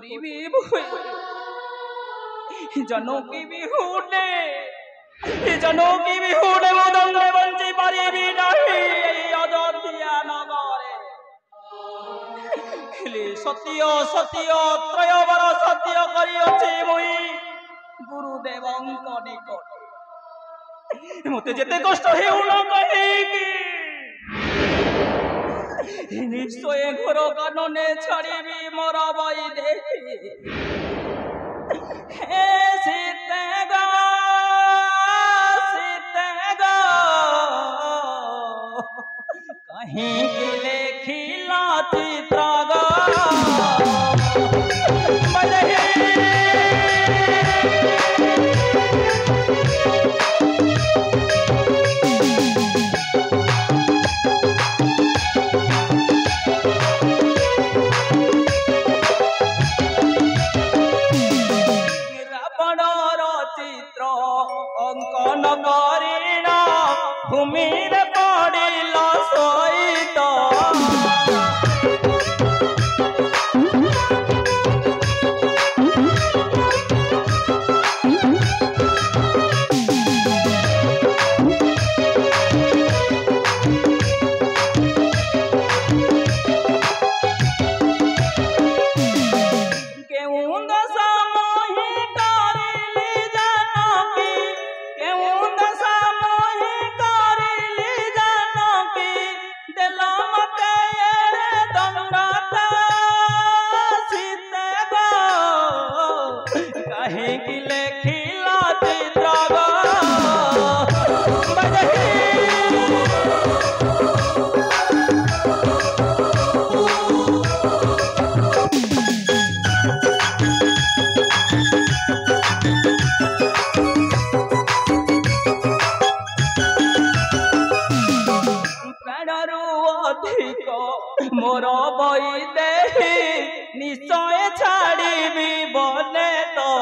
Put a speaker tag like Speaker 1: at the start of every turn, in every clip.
Speaker 1: করিবি জনকি বিহুনে জনকি বিহুনে মদঙ্গে বঞ্চি পারিবি নাহি অযোধ্যা নগরে সত্য সত্য ত্রয়বার সত্য করিଅছি মুই গুরুদেবঙ্ক নিকটে মতে যেতে কষ্ট হেউ ন কাহিকি নিশ্চয় ঘোর কাননে ছাড়িবি মোর বই দেখি হে সীতে গো कहीं लेखिला चित्र गो रावणर चित्र अंकन करिण भूमि पड़िल सहित मोर बई देहि निश्चय छाड़बी बने तो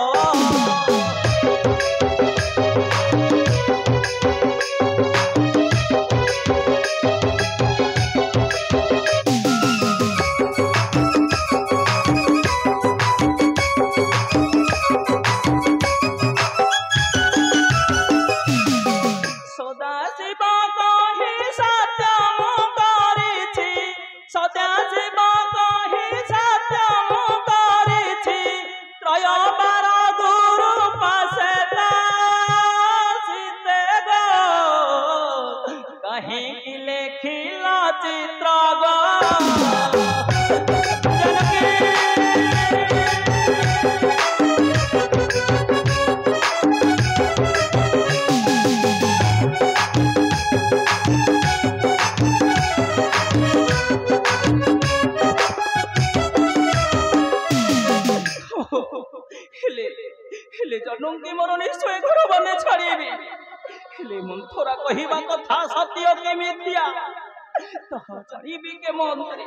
Speaker 1: जनकी मोर निश्चय घर बने छाड़बी मंथरा कहवा कथा सत्य के मिथ्या ताहा जानिबी के मंत्री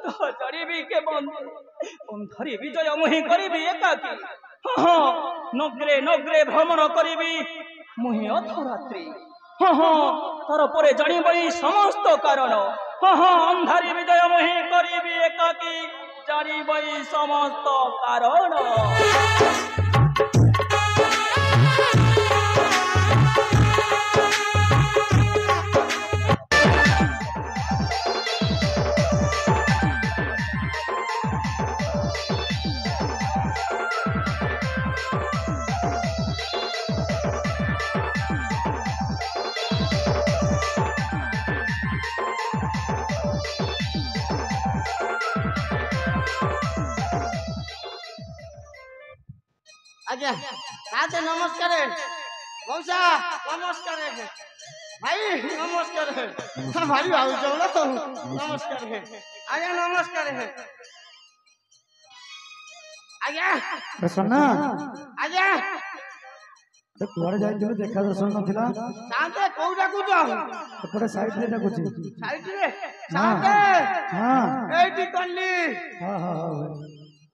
Speaker 1: ताहा जानिबी के मंत्री अंधारी विजय मुहि करिबी एकाकी नगरे नगरे भ्रमण करिबी मुहि अधरात्रि तार परे जानिबी समस्त कारण अंधारी विजय मुहि करिबी एकाकी जानिबी समस्त कारण
Speaker 2: आज्ञा ताते नमस्कार मौसा नमस्कार भाई नमस्कार भाई भाई चलो नमस्कार आज्ञा नमस्कार आज्ञा
Speaker 3: प्रसन्ना
Speaker 2: आज्ञा
Speaker 3: तो कुआरे जाइथिलु देखा दर्शन नथिला
Speaker 2: शांते कोउडा कुजो
Speaker 3: एपटे साइड रे डाकुची
Speaker 2: साइड रे शांते
Speaker 3: हां
Speaker 2: एठी कल्ली
Speaker 3: हां हां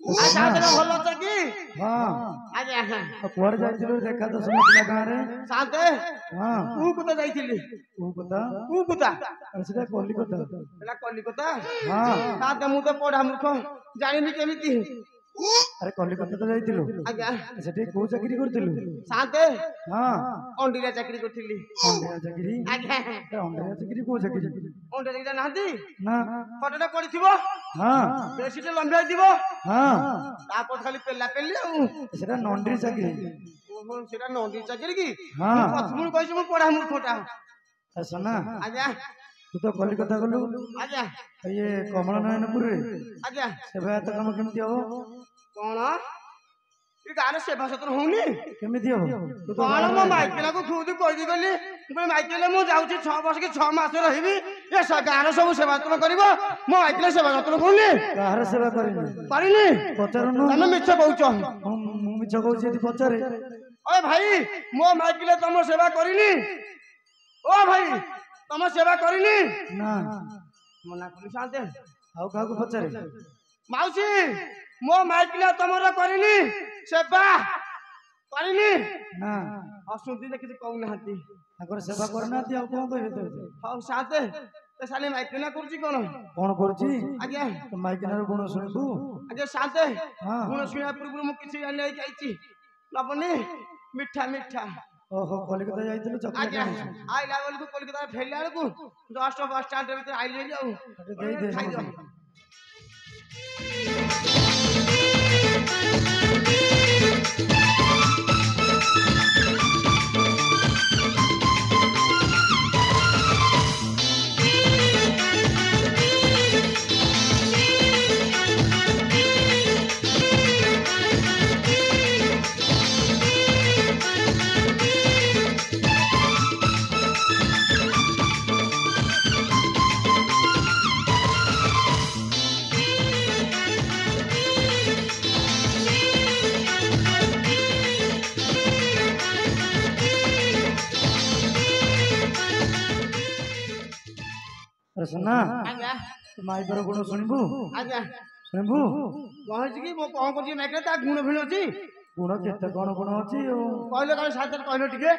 Speaker 2: आजा तेरा भलो छ की
Speaker 3: हां
Speaker 2: आजा
Speaker 3: तो कुआरे जाइथिलु देखा दर्शन नथिला गां रे
Speaker 2: शांते
Speaker 3: हां
Speaker 2: तू कुता जाइथिली
Speaker 3: तू कुता
Speaker 2: तू कुता
Speaker 3: अरे सेटा कलिकता
Speaker 2: एला कलिकता
Speaker 3: हां
Speaker 2: शांते मु तो पढ़ा मूर्ख ଜାଣିନି କେମିତି
Speaker 3: ଆରେ କଲିକତା ତ ଯାଇଥିଲୁ
Speaker 2: ଆଜ୍ଞା
Speaker 3: ସେଠି କୋଉ ଚାକିରି କରିଥିଲୁ?
Speaker 2: ସାନ୍ତେ
Speaker 3: ହଁ
Speaker 2: ଅଣ୍ଡିରା ଚାକିରି କରିଥିଲି
Speaker 3: ଅଣ୍ଡିରା ଚାକିରି।
Speaker 2: ଆଜ୍ଞା
Speaker 3: ଅଣ୍ଡିରା ଚାକିରି କୋଉ ଚାକିରି?
Speaker 2: ଅଣ୍ଡିରା ଚାକିରି ନାହାନ୍ତି
Speaker 3: ନା
Speaker 2: ଫଟୋଟା ପଡିଥିବ
Speaker 3: ହଁ
Speaker 2: ବେଶୀଟେ ଲମ୍ବିଆ ଥିବ
Speaker 3: ହଁ
Speaker 2: ତାପରେ ଖାଲି ପେଲା ପେଲି ଆଉ
Speaker 3: ସେଟା ନଣ୍ଡ୍ରି ଚାକିରି।
Speaker 2: ଓହୋ ସେଟା ନଣ୍ଡି ଚାକିରି କି
Speaker 3: ହଁ।
Speaker 2: ମୁଁ କହିଛି ମୁଁ ପଢା ମୂର୍ଖଟା
Speaker 3: ଶୁନା
Speaker 2: ଆଜ୍ଞା
Speaker 3: ତୁ ତ କଲିକତା ଗଲୁ
Speaker 2: ଆଜ୍ଞା
Speaker 3: ଇଏ କମଳ ନୟନପୁରରେ
Speaker 2: ଆଜ୍ଞା
Speaker 3: ସେବାୟତ କାମ କେମିତି ହବ?
Speaker 2: କଣ ଏ ଗାଁରେ ସେବା ସତ୍ର ହଉନି
Speaker 3: କେମିତି ହବ? ତୁ ତ
Speaker 2: କଣ ମୋ ମାଇକିନାକୁ ଖୁଦ କହିଦି ଗଲି ମୁଁ ମାଇକିନା ମୁଁ ଯାଉଛି 6 ବର୍ଷ କି 6 ମାସ ରହିବି ଏ ଗାଁରେ ସବୁ ସେବା ଯତ୍ନ କରିବ ମୋ ମାଇକିନା ସେବା ଯତ୍ନ କରୁନି
Speaker 3: କାହାର ସେବା କରିନି
Speaker 2: କରିନି
Speaker 3: ପଚାରୁନୁ?
Speaker 2: ତମେ ମିଛ କହୁଛ
Speaker 3: ମୁଁ ମିଛ କହୁଛି ଯଦି ପଚାରେ।
Speaker 2: ଓଏ ଭାଇ ମୋ ମାଇକିନା ତମ ସେବା କରିନି ଓ ଭାଇ ତମ ସେବା କରିନି
Speaker 3: ନା
Speaker 2: ମନା କଲି ସାନ୍ତେ
Speaker 3: ଆଉ କାହାକୁ ପଚାରେ?
Speaker 2: ମାଉସୀ ମୋ ମାଇକିନା ତମର କରିନି ସେବା କରିନି
Speaker 3: ନା
Speaker 2: ଅସୁନ୍ତି କିଛି କହୁନାହାନ୍ତି
Speaker 3: ତାଙ୍କର ସେବା କରୁନାହାନ୍ତି ଆଉ କଣ କହିବେ ତୋ?
Speaker 2: ହଉ ସାନ୍ତେ ସାଲି ମାଇକିନା କରୁଛି କଣ
Speaker 3: କଣ କରୁଛି?
Speaker 2: ଆଜ୍ଞା
Speaker 3: ମାଇକିନାର ଗୁଣ ଶୁଣିବୁ?
Speaker 2: ଆଜ୍ଞା ସାନ୍ତେ
Speaker 3: ହଁ
Speaker 2: ଗୁଣ ଶୁଣିବା ପୂର୍ବରୁ ମୁଁ କିଛି ନେଇକି ଆଇଛି ନବନି ମିଠା ମିଠା
Speaker 3: ଓହୋ କଲିକତା ଯାଇଥିଲୁ ଚକଲେଟ
Speaker 2: ଆଜ୍ଞା
Speaker 3: ଆଣିଛୁ?
Speaker 2: ଆଇଲା ବେଳକୁ କଲିକତା ଫେରିଲା ବେଳକୁ ଜଷ୍ଟ ବସ୍ ଷ୍ଟାଣ୍ଡ ଭିତରେ ଆଇଲି ଆଉ
Speaker 3: ଦେଇଦେ
Speaker 2: ଖାଇଦିଅ
Speaker 3: ଶୁନା
Speaker 2: ଆଜ୍ଞା
Speaker 3: ମାଇକର ଗୁଣ ଶୁଣିବୁ?
Speaker 2: ଆଜ୍ଞା
Speaker 3: ଶୁଣିବୁ?
Speaker 2: କଣ ହେଇଛି କି ମୁଁ କଣ କରୁଛି ମାଇକିନା ତା ଗୁଣ ଭିଣ ଅଛି
Speaker 3: ଗୁଣ କେତେ କଣ ଗୁଣ ଅଛି ଆଉ
Speaker 2: କହିଲେ କଣ ସାଥରେ କହିଲ ଟିକେ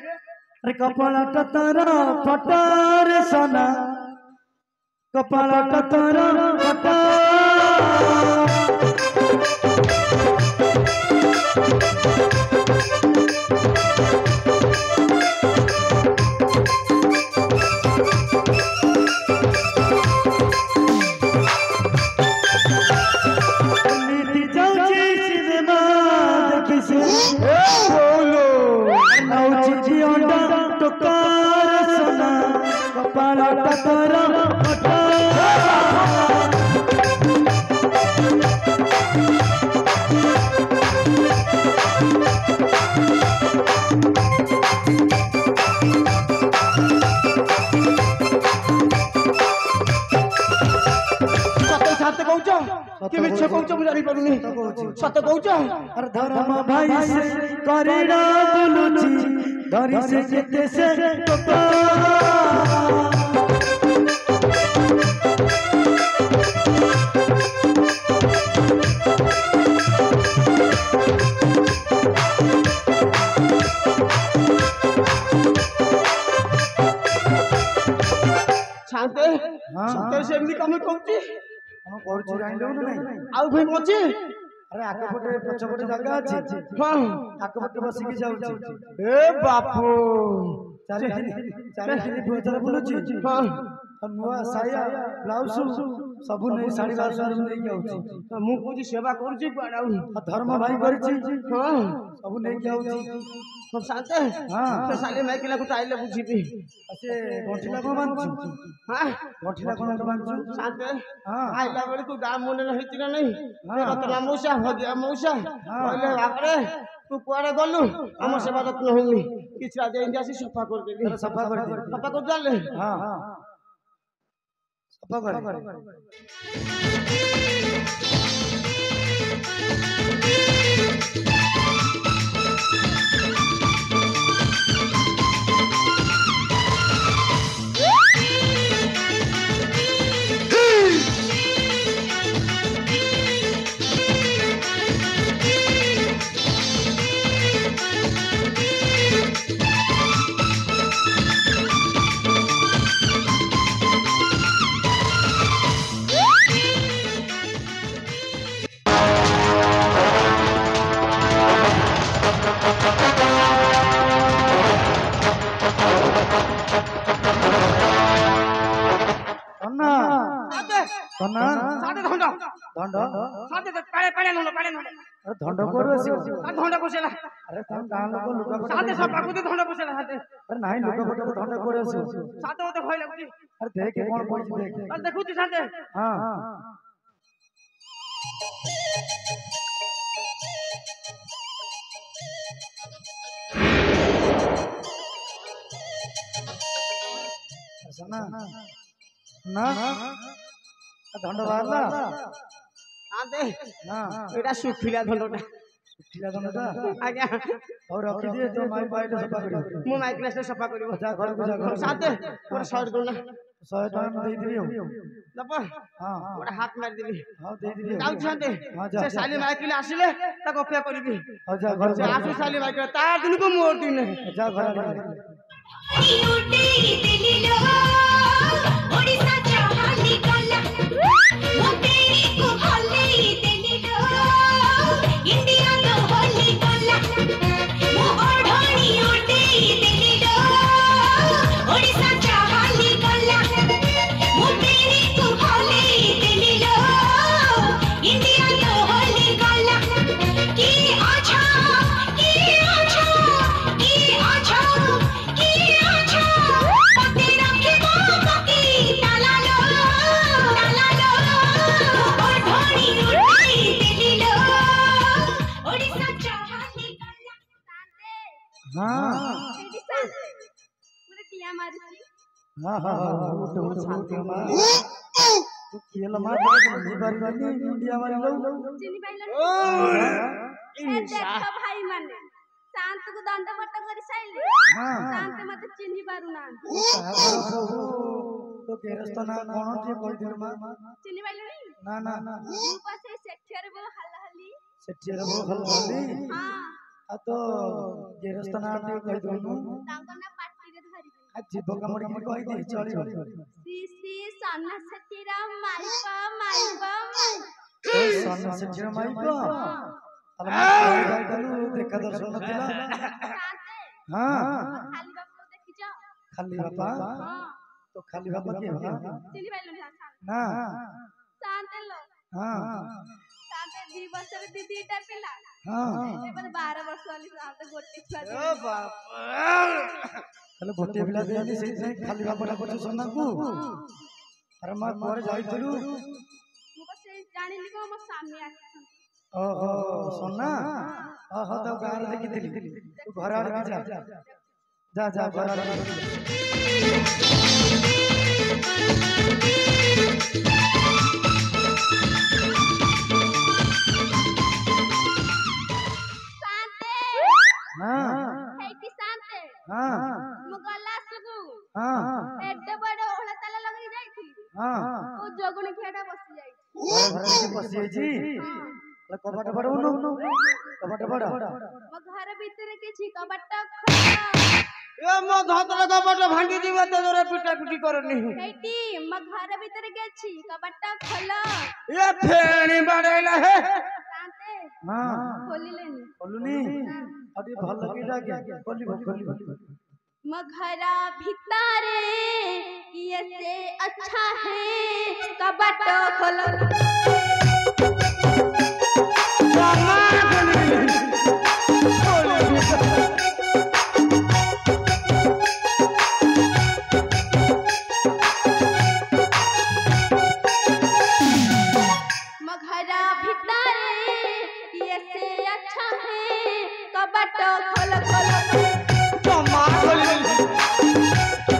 Speaker 3: ଆରେ କପାଳଟା ତୋର ଫଟାରେ ସନା କପାଳଟା ତୋର ଫଟା
Speaker 2: कि मिछ कहूच मु जानि पारुनी सत कहूच
Speaker 3: अरे धर्म भाई से करिना बुलुची धरी से केते से टोका
Speaker 2: शांते सत से एमनी कम कहूची
Speaker 3: हम करछि जानि दउ नै
Speaker 2: आउ भाई मची
Speaker 3: अरे आकपटे पछपटे जगह अछि
Speaker 2: हां
Speaker 3: आकपटे बसिकी जाउछि
Speaker 2: ए बापू
Speaker 3: चारि दिन भोजन बुलुछि
Speaker 2: हां
Speaker 3: नुआ साया ब्लाउज सबु नै साड़ी बाजार में लेके आउछि
Speaker 2: मु कोजी सेवा करछि पडाउ
Speaker 3: धर्म भाई करछि
Speaker 2: हां
Speaker 3: सबु लेके आउछि
Speaker 2: सब शांते हां तो साले माइकिला को टाइले बुझिबी
Speaker 3: से गंठिला को बांधछु
Speaker 2: हां
Speaker 3: गंठिला को बांधछु
Speaker 2: शांते
Speaker 3: हां
Speaker 2: आइला बेले तू गाम मुने रहिति ना नहीं रतला मौसा भगिया मौसा कहले बापरे तू कुआडे गलु हम सेवा रत्न होनी किछरा देई जासी सफा कर देबी
Speaker 3: सफा कर
Speaker 2: डाले
Speaker 3: हां सफा कर
Speaker 2: ପାଣି ନୁନ ପାଣି ନୁନ
Speaker 3: अरे धंड कोड आसी
Speaker 2: ଧଣ୍ଡ ପୋଷେଲା
Speaker 3: अरे तुम गां लोक लुगा
Speaker 2: ସାତେ ସପାକୁ ତେ ଧଣ୍ଡ ପୋଷେଲା ସାତେ
Speaker 3: अरे नाही लुगा फटा धंड कोड आसी
Speaker 2: ସାତେ ମତେ ଭୟ ଲାଗୁଛି
Speaker 3: अरे देख कोन पड़ी देख
Speaker 2: ଆଉ ଦେଖୁଛି ସାତେ
Speaker 3: हां सुना ना धंड बाहरला
Speaker 2: हां दे
Speaker 3: हां
Speaker 2: एटा सुखिला धଣ୍ଡटा
Speaker 3: ठिला धंडटा
Speaker 2: आज्ञा
Speaker 3: और रखी दिए तो माई पाइले सफा करियो
Speaker 2: ମୁଁ ମାଇକ୍ରେସ୍ ସଫା କରିବ
Speaker 3: जा घर को जा घर
Speaker 2: ସାତେ ମୋର ଶହେ ଦଉନା
Speaker 3: 100 टका में दे दियो
Speaker 2: ଦବ
Speaker 3: हां
Speaker 2: ଗୋଟେ ହାତ ମାରିଦେବି
Speaker 3: हां दे दियो
Speaker 2: ଯାଉଛି ସାତେ
Speaker 3: हां जा
Speaker 2: ସେ ସାଲି ମାଇକିଲେ ଆସିଲେ ତାକୁ ଅପେକ୍ଷା କରିବି
Speaker 3: हां जा घर
Speaker 2: ସେ ଆସୁ ସାଲି ମାଇକିଲେ ତା ଦିନକୁ ମୋର ଦିନ
Speaker 3: जा घर
Speaker 4: ओडिसा चाहली कला वो तेरी को होली दिलिलो इंडिया लो होली कला वो ओढ़णी ओटे दिलिलो ओडिसा चाहली कला वो तेरी को होली दिलिलो इंडिया लो होली कला की आछा की आछा की आछा की आछा पते रखे बाकी ताला लो ओढ़णी ओटे दिलिलो ओडिसा चाहली कला साते
Speaker 3: हां
Speaker 4: एडी साते पूरे टिया मारुची
Speaker 3: हां हां उठ तू केला मार नहीं बारी नहीं इंडिया मारी लो
Speaker 4: चिनी पाइलो
Speaker 2: ओ
Speaker 4: ए देखो भाई माने शांत को दंडवत करि साइले
Speaker 3: हां
Speaker 4: शांत मते चिन्ही पारु ना
Speaker 3: तो केरस्तो ना कोन टे कोइ दिल मा
Speaker 4: चिन्ही पाइलो नी
Speaker 3: ना ना ना
Speaker 4: मु पासे सेठियर बो हल्ला हल्ली
Speaker 3: सेठियर बो हल्ली
Speaker 4: हां
Speaker 3: आ तो केरस्तो ना टे कोइ दिनु
Speaker 4: तांको ना पाटी रे धरि
Speaker 3: आ जीव कमड़ की कोइ दे चली
Speaker 4: सी सन्ना सेठिरा माइबा
Speaker 3: ओ सन सेठियर माई को अरे मैं जाई तनु देखा दर्शन दिला
Speaker 4: साते
Speaker 3: हां
Speaker 4: खाली बाबू देखि जा
Speaker 3: खाली बापा
Speaker 4: हां
Speaker 3: तो खाली बापा के हो
Speaker 4: चिन्ही पाइलो
Speaker 3: ना
Speaker 4: ना शांत लो
Speaker 3: हां
Speaker 4: शांत 2 वर्ष रे दीदीटा पिला
Speaker 3: हां
Speaker 4: एबे 12 वर्ष वाली शांत गोटी छुआ
Speaker 2: ओ बाप
Speaker 3: हेलो गोटे पिला देनी से खाली बापा को सोना को अरे मैं पर जाइतलु
Speaker 4: मु बस जानिली को हमर सामने आछन
Speaker 3: ओहो सोना ओहो तो गार देखितली तू घर आड़ के जा जा जा घर आड़
Speaker 4: शांते
Speaker 3: हां
Speaker 4: हेटी शांते
Speaker 3: हां
Speaker 4: मु गला सुगु
Speaker 3: हां
Speaker 4: एड्डे बड़ ओहला ताला लगी जाईथी
Speaker 3: हां
Speaker 4: ओ जगुनी खेड़ा बसी जाई
Speaker 3: घर के बसी छी कबट बड़ उनु कबट बड़
Speaker 4: मो घर भीतर के छी कबट
Speaker 2: ए मो धतरे कपट भांगी दिबे ते जोरे पिटा पिटी करनी
Speaker 4: हेटी मो घर भीतर के छी कबट खोलो
Speaker 2: ए फेणी बाड़ैला हे
Speaker 4: शांते
Speaker 3: हां
Speaker 4: खोली लेनी
Speaker 3: बोलुनी अभी भल लगी जा खोली
Speaker 4: मो घर भीतर ये से अच्छा है कबट खोलो मघरा भीतर ये से अच्छा है कबट खोल खोल
Speaker 2: जमा खोली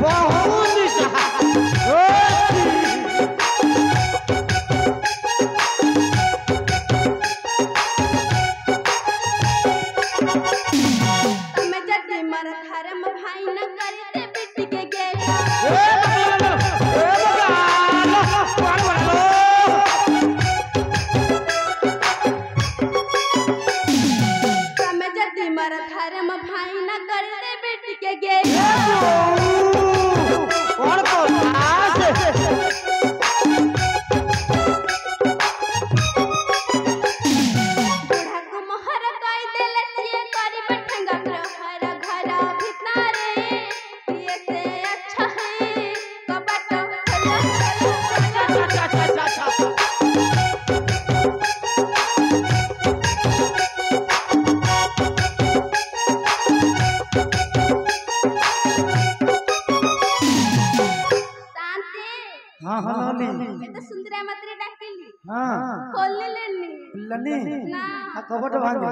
Speaker 2: बहुत निशा ओ
Speaker 3: ମିଳିଲାନି
Speaker 4: ନା
Speaker 3: କବାଟ ଭାଙ୍ଗେ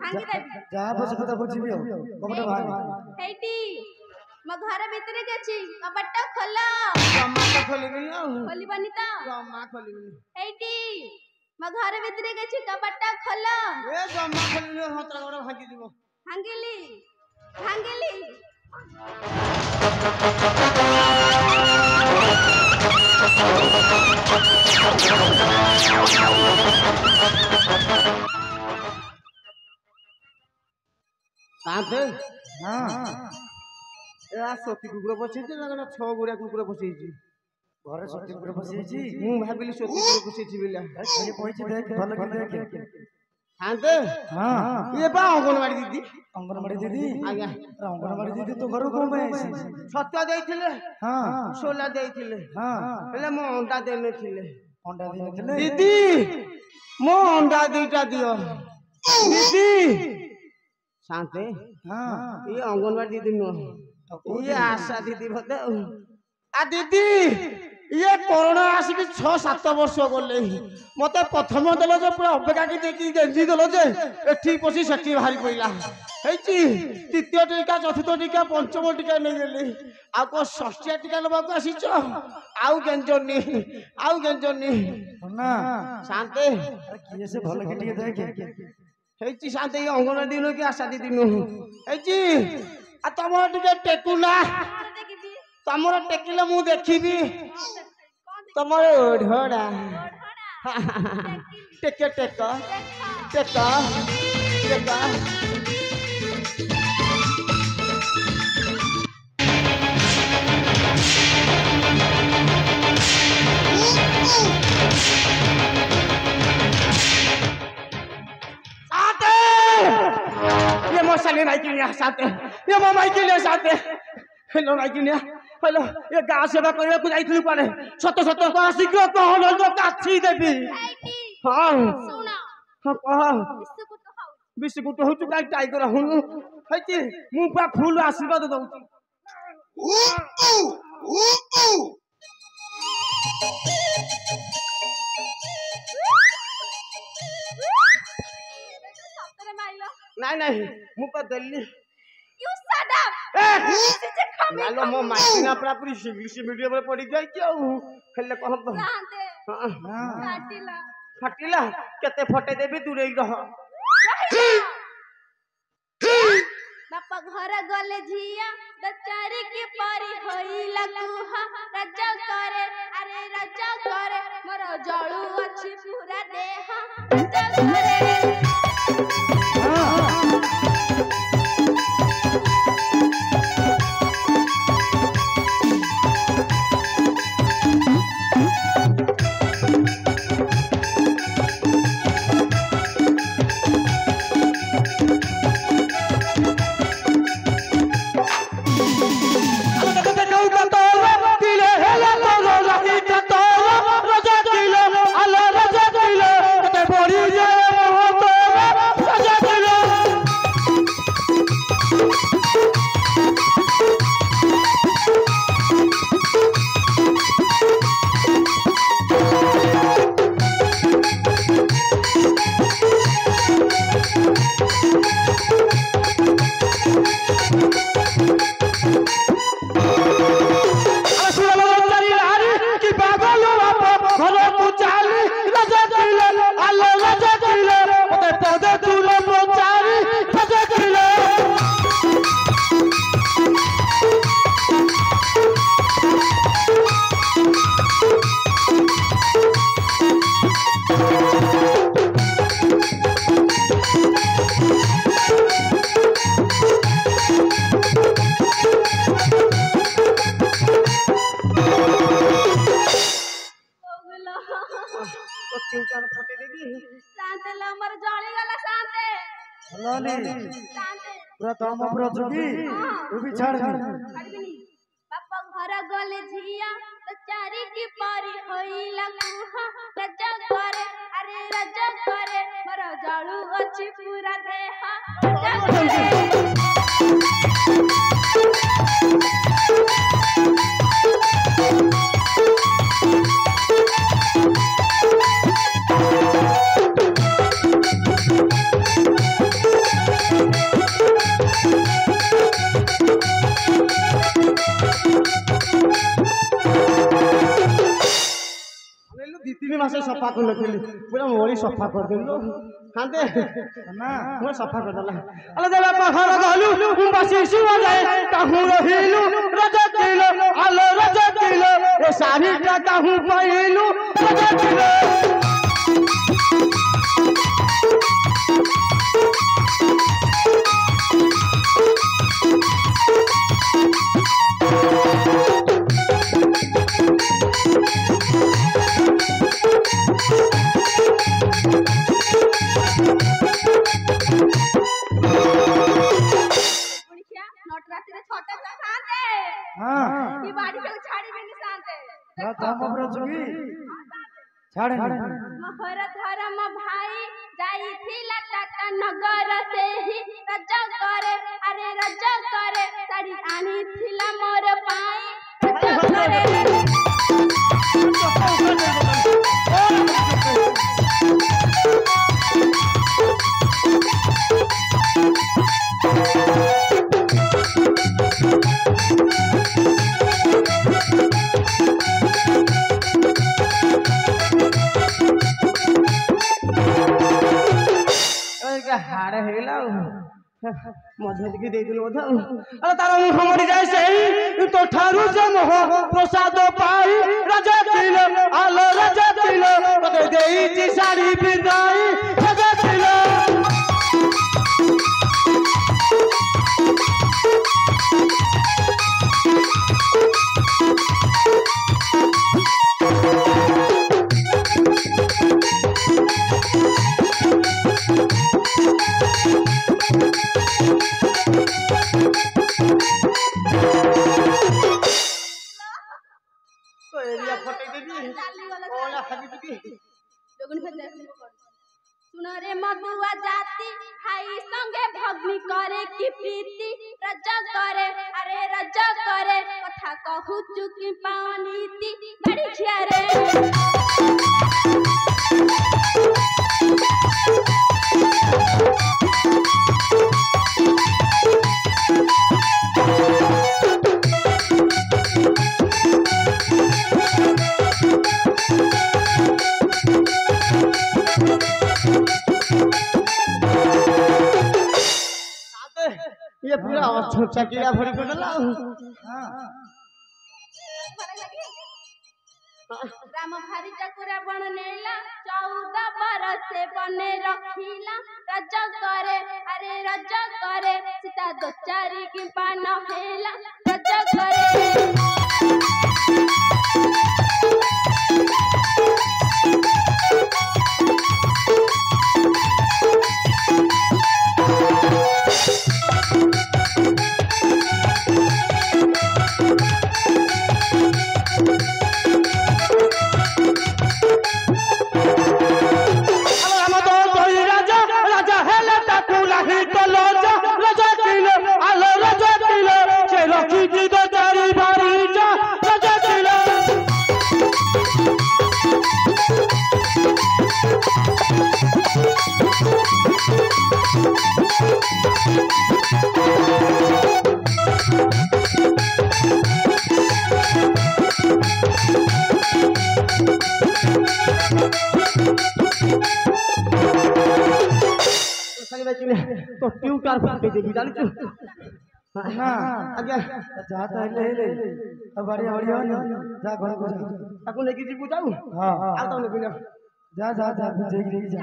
Speaker 4: ଭାଙ୍ଗିଦେବି
Speaker 3: ଯାହା ଆବଶ୍ୟକତା ବୁଝିବି ଆଉ କବାଟ ଭାଙ୍ଗେ
Speaker 4: ହେଇଟି ମୋ ଘର ଭିତରେ ଅଛି କବାଟ ଖୋଲ
Speaker 2: ଜମା ତ ଖୋଲିବିନି ଆଉ
Speaker 4: ଖୋଲିବନି ତ
Speaker 2: ଜମା ଖୋଲିବିନି
Speaker 4: ହେଇଟି ମୋ ଘର ଭିତରେ ଅଛି କବାଟ ଖୋଲ
Speaker 2: ଏ ଜମା ଖୋଲିବିନି ହତରା ଗୋଡ଼ ଭାଙ୍ଗିଯିବ
Speaker 4: ଭାଙ୍ଗିଲି ଭାଙ୍ଗିଲି
Speaker 2: ସାନ୍ତେ
Speaker 3: ହଁ
Speaker 2: ଏ ସତୀ କୁକୁର ପଶେଇଛି ନା କଣ 6 ଗୁড়ିଆ କୁକୁର ପଶେଇଛି
Speaker 3: ଘରେ ସତୀ ଉପରେ ବସିଯାଇଛି
Speaker 2: ମୁଁ ଭାବିଲି ସତୀ କୁକୁର ପଶେଇଛି ବୋଲି
Speaker 3: କିଏ କହିଛି ଦେଖ ଭଲ କି ଦେଖ
Speaker 2: ସାନ୍ତେ
Speaker 3: ହଁ
Speaker 2: ଇଏ ବା ଅଙ୍ଗନବାଡି ଦିଦି
Speaker 3: ଅଙ୍ଗନବାଡି ଦିଦି
Speaker 2: ଆଜ୍ଞା
Speaker 3: ଅଙ୍ଗନବାଡି ଦିଦି ତୋ ଘରକୁ କଣ ପାଇଁ ଆସିଛି
Speaker 2: ଛତୁଆ ଦେଇଥିଲେ
Speaker 3: ହଁ
Speaker 2: ସୋଲା ଦେଇଥିଲେ
Speaker 3: ହଁ
Speaker 2: ହେଲେ ମୁଁ ଅଣ୍ଡା ଦେଇନଥିଲେ
Speaker 3: ଅଣ୍ଡା ଦେଇନଥିଲେ
Speaker 2: ଦିଦି ମୋ ଅଣ୍ଡା ଦିଟା ଦିଅ ଦିଦି ଶାନ୍ତେ
Speaker 3: ହଁ
Speaker 2: ଇଏ ଅଙ୍ଗନବାଡି ଦିଦି ନୁହଁ ଇଏ ଆଶା ଦିଦି ବୋଧେ ଆ ଦିଦି ଇଏ କରୋନା ଆସିକି 6-7 ବର୍ଷ ଗଲେ ମତେ ପ୍ରଥମ ଦେଲ ଯେ ପୁରା ଅପେକ୍ଷା ଦେଇକି ଗେଞ୍ଜି ଦେଲ ଯେ ଏଠି ପଶି ସେଠି ବାହାରି ପଇଲା ହେଇଛି ତୃତୀୟ ଟିକା ଚତୁର୍ଥ ଟିକା ପଞ୍ଚମ ଟିକା ନେଇଗଲି ଆଉ କଣ ଷଷ୍ଠିଆ ଟିକା ନେବାକୁ ଆସିଛ ଆଉ ଗେଞ୍ଜନି
Speaker 3: ନା
Speaker 2: ଶାନ୍ତେ
Speaker 3: କିଏ ସେ ଭଲ କି ଟିକେ ଦେଖେ
Speaker 2: ହେଇଛି ଶାନ୍ତେ ଇଏ ଅଙ୍ଗନବାଡି ନୁହଁ କି ଆଶା ଦିଦି ନୁହଁ ହେଇଛି ଆଉ ତମର ଟିକେ ଟେକୁଲା ତମର ଟେକିଲେ ମୁଁ ଦେଖିବି ତମର ଓଢଡା ଟେକ ଟେକ ଟେକ ଟେକ ये मसाले नहीं किनिया साथे ये मामा किनिया साथे हेलो नहीं किनिया हेलो ये गांव सेवा करबा को जाइथिलु पारे सत सत को आसी को कहल जो काछी देबी
Speaker 4: ହେଇଟି
Speaker 2: हां
Speaker 4: ଶୁଣ
Speaker 2: हां कह
Speaker 4: ବିସ୍କୁଟ ଖାଉ
Speaker 2: बिस्कुट होचु काई टाइगर हुनु हैची मु पा फूल आशीर्वाद दउची
Speaker 4: ସତରେ ମାଇଲ
Speaker 2: नहीं नहीं मु पा Delhi
Speaker 4: You shut up! This is a coming
Speaker 2: नालो मो माइना पूरा पूरी इंग्लिश मीडियम रे पढ़ी जाई के हेले कह तो
Speaker 4: Sante,
Speaker 2: हां
Speaker 4: काटिला
Speaker 2: फटिला केते फटे देबी दूरे रह
Speaker 4: बापा घर गले झिया दचारी की परी होइला कुहा रजा करे अरे रजा करे मोर जळू अछि पूरा देह रजा करे शांते ला मर जळी गला शांते
Speaker 3: हलानी
Speaker 4: शांते
Speaker 3: पूरा तम ऊपर अछुकी तू भी छाड़ दी
Speaker 4: हड़बिनी बापा घर गले झिया तो चारी की परी होइला कुहा रजा करे अरे रजा करे मर जळू अछि पूरा देह रजा करे
Speaker 2: सफा कर नथिली पूरा मोरी सफा कर देलु कांदे
Speaker 3: ना
Speaker 2: मोर सफा कर देला अले देला पहाड़ गलु बसी सुआ जाए काहू रहिलु रजा दिलो आलो रजा दिलो ए सारी का काहू पाइलु रजा दिलो
Speaker 3: छाड़े
Speaker 4: मोहर धर्म भाई जाइथिला टाटा नगर से ही रज करे अरे रज करे साड़ी आनिथिला मोर पाई रज करे
Speaker 2: हाड़े हेला मध्य दिखी दे दिल मध्य अरे तारा मुख मरि जाय सेही तो ठारू से मोह प्रसाद पाई राजा दिल आलो राजा दिल कते देई जी साड़ी बिदाई राजा दिल
Speaker 4: सुनरे मधुआ जाति भाई संगे भग्नि करे की प्रीति रज करे अरे रज करे कथा कहू चुकी पानीति बड़ी छिया रे
Speaker 2: ये पूरा छोटा कीड़ा भरी कर देला
Speaker 4: राम भारी चकुरा बन नेला 14 बरस से बने रखिला रज करे अरे रज करे सीता दो चारी की पान हेला रज करे
Speaker 2: तो ट्यूटर पे दे भी जानी
Speaker 3: ना
Speaker 2: आगे
Speaker 3: जाता है ले अब बढ़िया बढ़िया जा घर को जा
Speaker 2: ताको लेके जी बुझाऊ
Speaker 3: हां हां
Speaker 2: आ तो लेके
Speaker 3: जा जा जा बुझेगी लेके जा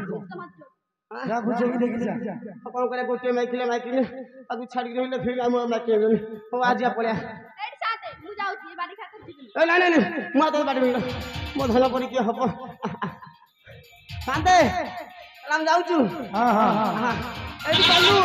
Speaker 3: जा बुझेगी लेके जा
Speaker 2: अपन करे गोटे माइकिले अगु छाड़ी रहिले फिर हम माइकिले हो आज या पड़े
Speaker 4: एड साथे मु जाऊ छी बाड़ी खाते छी
Speaker 2: ए नहीं मु तो बाड़ी में मो धन पड़ी के हबो कांदे हम जाऊ छु
Speaker 3: हां हां
Speaker 2: हां एडी चालू